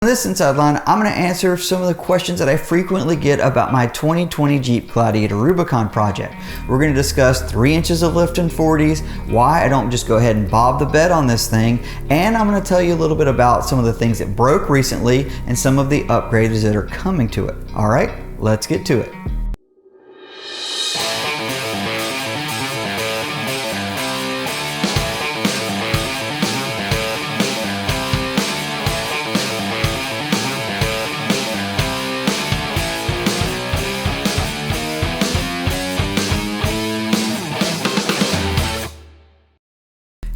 In this inside line, I'm going to answer some of the questions that I frequently get about my 2020 Jeep Gladiator Rubicon project. We're going to discuss 3 inches of lift in 40s, why I don't just go ahead and bob the bed on this thing, and I'm going to tell you a little bit about some of the things that broke recently and some of the upgrades that are coming to it. All right, let's get to it.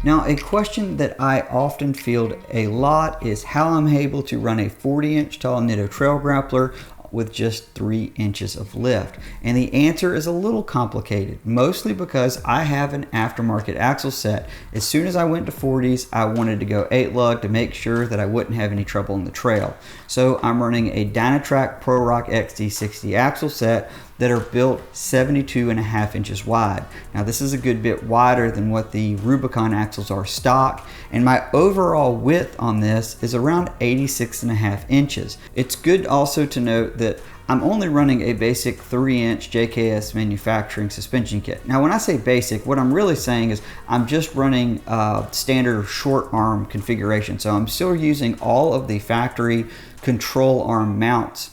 Now, a question that I often field a lot is how I'm able to run a 40-inch tall Nitto trail grappler with just 3 inches of lift. And the answer is a little complicated, mostly because I have an aftermarket axle set. As soon as I went to 40s, I wanted to go 8 lug to make sure that I wouldn't have any trouble in the trail. So I'm running a Dynatrac Pro Rock XD60 axle set that are built 72.5 inches wide. Now this is a good bit wider than what the Rubicon axles are stock, and my overall width on this is around 86.5 inches. It's good also to note that I'm only running a basic 3-inch JKS manufacturing suspension kit. Now when I say basic, what I'm really saying is I'm just running standard short arm configuration. So I'm still using all of the factory control arm mounts.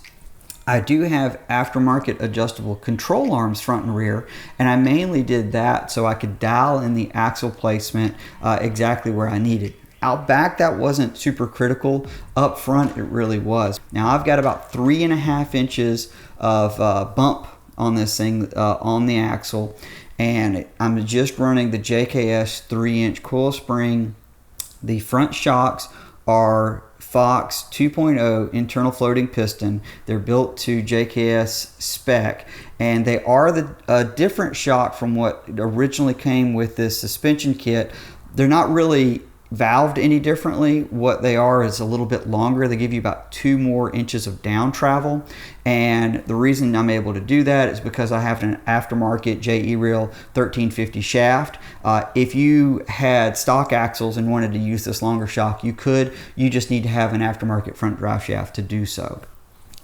I do have aftermarket adjustable control arms front and rear, and I mainly did that so I could dial in the axle placement exactly where I needed. Out back, that wasn't super critical. Up front, it really was. Now I've got about 3.5 inches of bump on this thing on the axle, and I'm just running the JKS 3-inch coil spring. The front shocks are Fox 2.0 internal floating piston. They're built to JKS spec, and they are a different shock from what originally came with this suspension kit. They're not really valved any differently. What they are is a little bit longer. They give you about 2 more inches of down travel, and the reason I'm able to do that is because I have an aftermarket JE-Rail 1350 shaft. If you had stock axles and wanted to use this longer shock, you could. You just need to have an aftermarket front drive shaft to do so.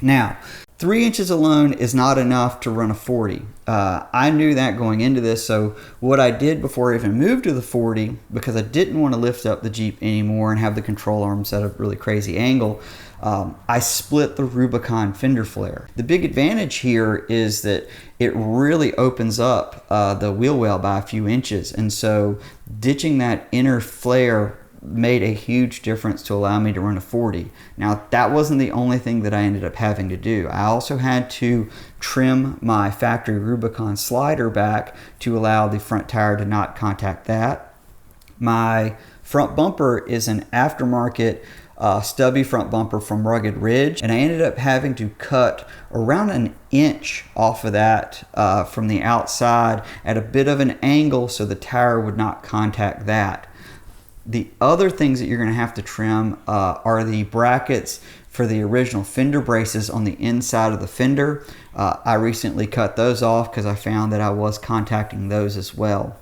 Now, 3 inches alone is not enough to run a 40. I knew that going into this, so what I did before I even moved to the 40, because I didn't want to lift up the Jeep anymore and have the control arms at a really crazy angle, I split the Rubicon fender flare. The big advantage here is that it really opens up the wheel well by a few inches, and so ditching that inner flare made a huge difference to allow me to run a 40. Now that wasn't the only thing that I ended up having to do. I also had to trim my factory Rubicon slider back to allow the front tire to not contact that. My front bumper is an aftermarket stubby front bumper from Rugged Ridge, and I ended up having to cut around 1 inch off of that from the outside at a bit of an angle so the tire would not contact that. The other things that you're going to have to trim are the brackets for the original fender braces on the inside of the fender. I recently cut those off because I found that I was contacting those as well.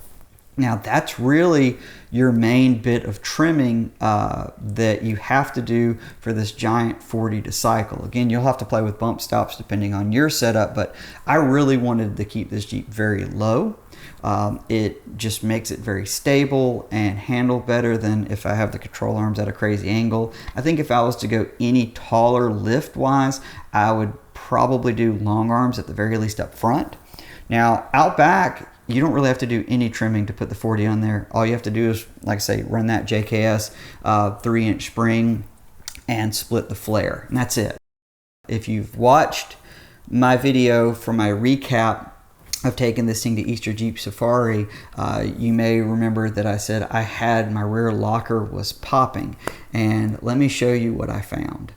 Now that's really your main bit of trimming that you have to do for this giant 40 to cycle. Again, you'll have to play with bump stops depending on your setup, but I really wanted to keep this Jeep very low. It just makes it very stable and handle better than if I have the control arms at a crazy angle. I think if I was to go any taller lift wise, I would probably do long arms at the very least up front. Now out back, you don't really have to do any trimming to put the 40 on there. All you have to do is, like I say, run that JKS 3-inch spring and split the flare, and that's it. If you've watched my video for my recap of taking this thing to Easter Jeep Safari, you may remember that I said I had my rear locker was popping, and let me show you what I found.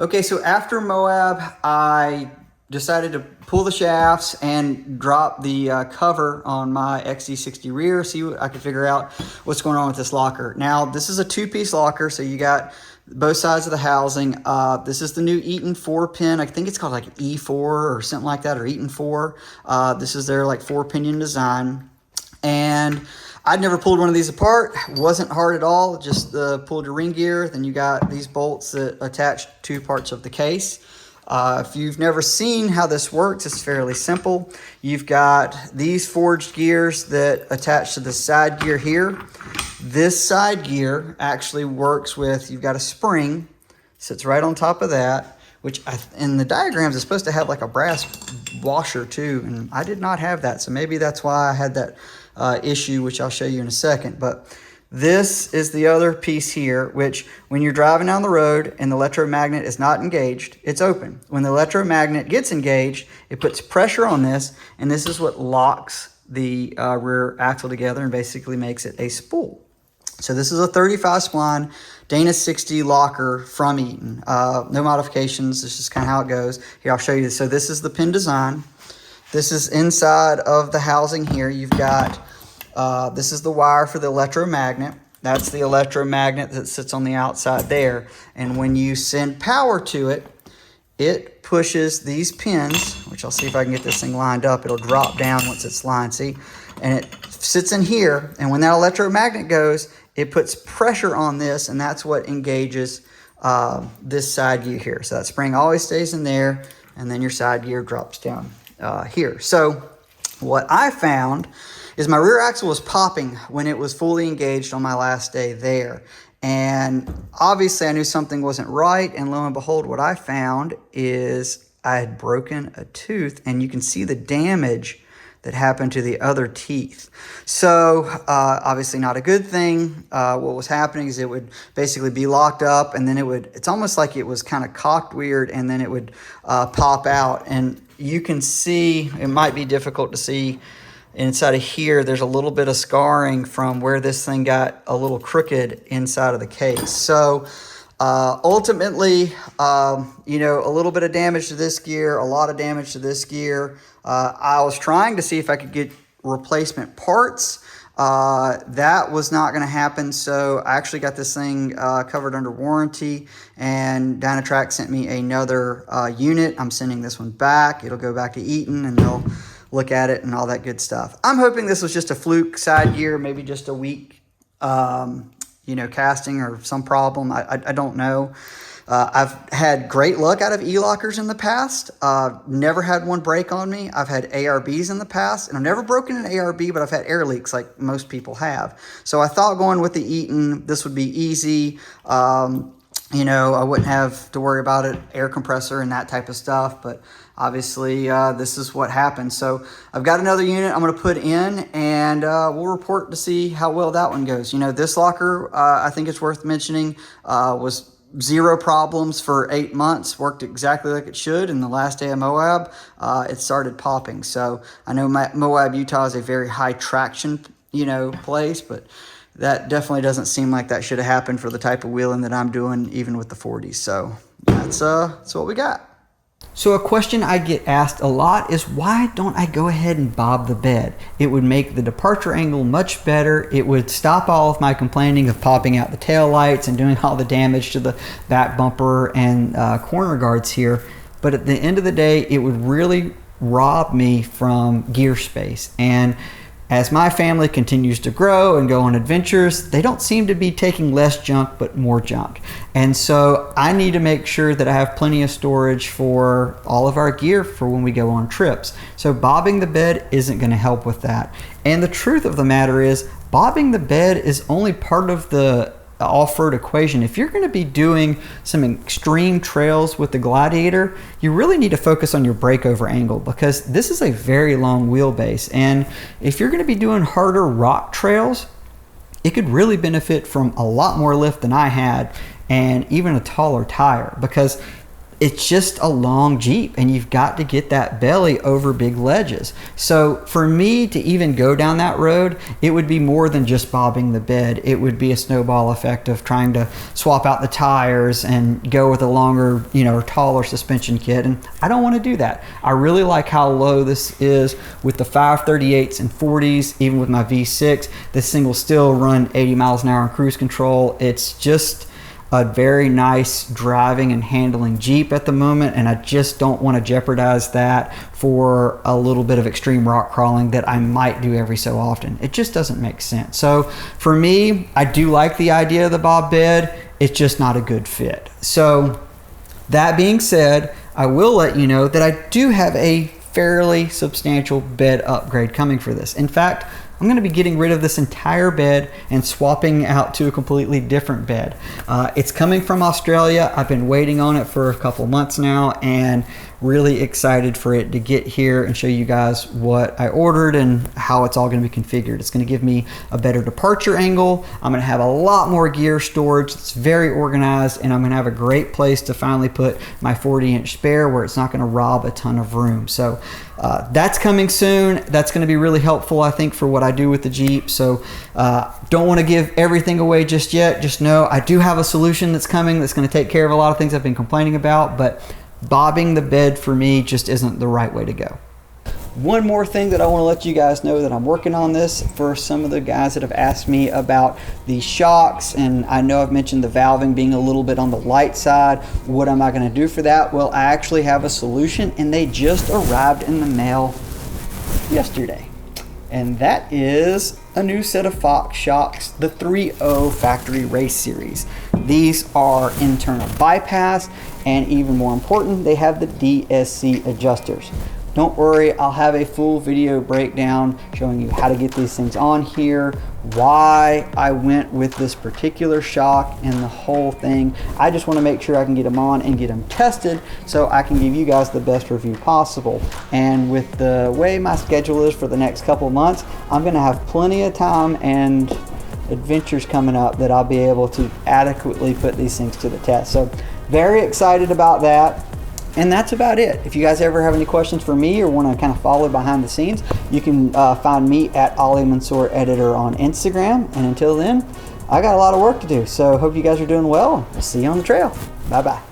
Okay, so after Moab, I decided to pull the shafts and drop the cover on my XD60 rear, see what I could figure out what's going on with this locker. Now, this is a 2-piece locker, so you got both sides of the housing. This is the new Eaton 4-pin. I think it's called like E4 or something like that, or Eaton 4. This is their like 4-pinion design. And I'd never pulled one of these apart. It wasn't hard at all. Just pulled your ring gear. Then you got these bolts that attach two parts of the case. If you've never seen how this works, it's fairly simple. You've got these forged gears that attach to the side gear here. This side gear actually works with, you've got a spring, sits right on top of that, which in the diagrams is supposed to have like a brass washer too, and I did not have that, so maybe that's why I had that issue, which I'll show you in a second. But this is the other piece here, which when you're driving down the road and the electromagnet is not engaged, it's open. When the electromagnet gets engaged, it puts pressure on this, and this is what locks the rear axle together and basically makes it a spool. So this is a 35 spline Dana 60 locker from Eaton. No modifications. This is kind of how it goes. Here, I'll show you. So this is the pin design. This is inside of the housing here. You've got, this is the wire for the electromagnet. That's the electromagnet that sits on the outside there. And when you send power to it, it pushes these pins, which I'll see if I can get this thing lined up. It'll drop down once it's lined, see? And it sits in here, and when that electromagnet goes, it puts pressure on this, and that's what engages this side gear here. So that spring always stays in there, and then your side gear drops down here. So what I found is my rear axle was popping when it was fully engaged on my last day there. And obviously I knew something wasn't right, and lo and behold, what I found is I had broken a tooth, and you can see the damage that happened to the other teeth. So obviously not a good thing. What was happening is it would basically be locked up, and then it's almost like it was kind of cocked weird, and then it would pop out. And you can see, it might be difficult to see inside of here, there's a little bit of scarring from where this thing got a little crooked inside of the case. So ultimately, you know, a little bit of damage to this gear, a lot of damage to this gear. I was trying to see if I could get replacement parts. That was not going to happen, so I actually got this thing covered under warranty, and Dynatrack sent me another unit. I'm sending this one back. It'll go back to Eaton, and they'll look at it and all that good stuff. I'm hoping this was just a fluke side gear, maybe just a weak you know, casting or some problem. I don't know. I've had great luck out of ELockers in the past. Never had one break on me. I've had ARBs in the past, and I've never broken an ARB, but I've had air leaks like most people have. So I thought going with the Eaton, this would be easy. You know, I wouldn't have to worry about it, air compressor and that type of stuff, but obviously this is what happened. So I've got another unit I'm going to put in, and we'll report to see how well that one goes. You know, this locker, I think it's worth mentioning, was zero problems for 8 months, worked exactly like it should. And the last day of Moab, it started popping. So I know Moab, Utah is a very high traction, you know, place, but that definitely doesn't seem like that should have happened for the type of wheeling that I'm doing, even with the 40s. So that's what we got. So a question I get asked a lot is, why don't I go ahead and bob the bed? It would make the departure angle much better. It would stop all of my complaining of popping out the tail lights and doing all the damage to the back bumper and corner guards here. But at the end of the day, it would really rob me from gear space. And as my family continues to grow and go on adventures, they don't seem to be taking less junk, but more junk. And so I need to make sure that I have plenty of storage for all of our gear for when we go on trips. So bobbing the bed isn't going to help with that. And the truth of the matter is, bobbing the bed is only part of the off-road equation. If you're going to be doing some extreme trails with the Gladiator, you really need to focus on your breakover angle, because this is a very long wheelbase. And if you're going to be doing harder rock trails, it could really benefit from a lot more lift than I had, and even a taller tire, because it's just a long Jeep and you've got to get that belly over big ledges. So for me to even go down that road, it would be more than just bobbing the bed. It would be a snowball effect of trying to swap out the tires and go with a longer, you know, or taller suspension kit. And I don't want to do that. I really like how low this is with the 538s and 40s. Even with my V6, this thing will still run 80 miles an hour on cruise control. It's just, a very nice driving and handling Jeep at the moment, and I just don't want to jeopardize that for a little bit of extreme rock crawling that I might do every so often. It just doesn't make sense. So for me, I do like the idea of the Bob bed. It's just not a good fit. So that being said, I will let you know that I do have a fairly substantial bed upgrade coming for this. In fact, I'm going to be getting rid of this entire bed and swapping out to a completely different bed. It's coming from Australia. I've been waiting on it for a couple months now and really excited for it to get here and show you guys what I ordered and how it's all going to be configured. It's going to give me a better departure angle. I'm going to have a lot more gear storage. It's very organized, and I'm going to have a great place to finally put my 40-inch spare where it's not going to rob a ton of room. So that's coming soon. That's going to be really helpful, I think, for what I do with the Jeep. So don't want to give everything away just yet. Just know I do have a solution that's coming that's going to take care of a lot of things I've been complaining about, but bobbing the bed for me just isn't the right way to go. One more thing that I want to let you guys know, that I'm working on this for some of the guys that have asked me about the shocks, and I know I've mentioned the valving being a little bit on the light side. What am I going to do for that? Well, I actually have a solution, and they just arrived in the mail yesterday. And that is a new set of Fox shocks, the 3.0 Factory Race Series. These are internal bypass, and even more important, they have the DSC adjusters. Don't worry, I'll have a full video breakdown showing you how to get these things on here, why I went with this particular shock, and the whole thing. I just want to make sure I can get them on and get them tested so I can give you guys the best review possible. And with the way my schedule is for the next couple months, I'm going to have plenty of time and adventures coming up that I'll be able to adequately put these things to the test. So very excited about that. And that's about it. If you guys ever have any questions for me or want to kind of follow behind the scenes, you can find me at Ali Mansour Editor on Instagram. And until then, I got a lot of work to do. So hope you guys are doing well. We'll see you on the trail. Bye-bye.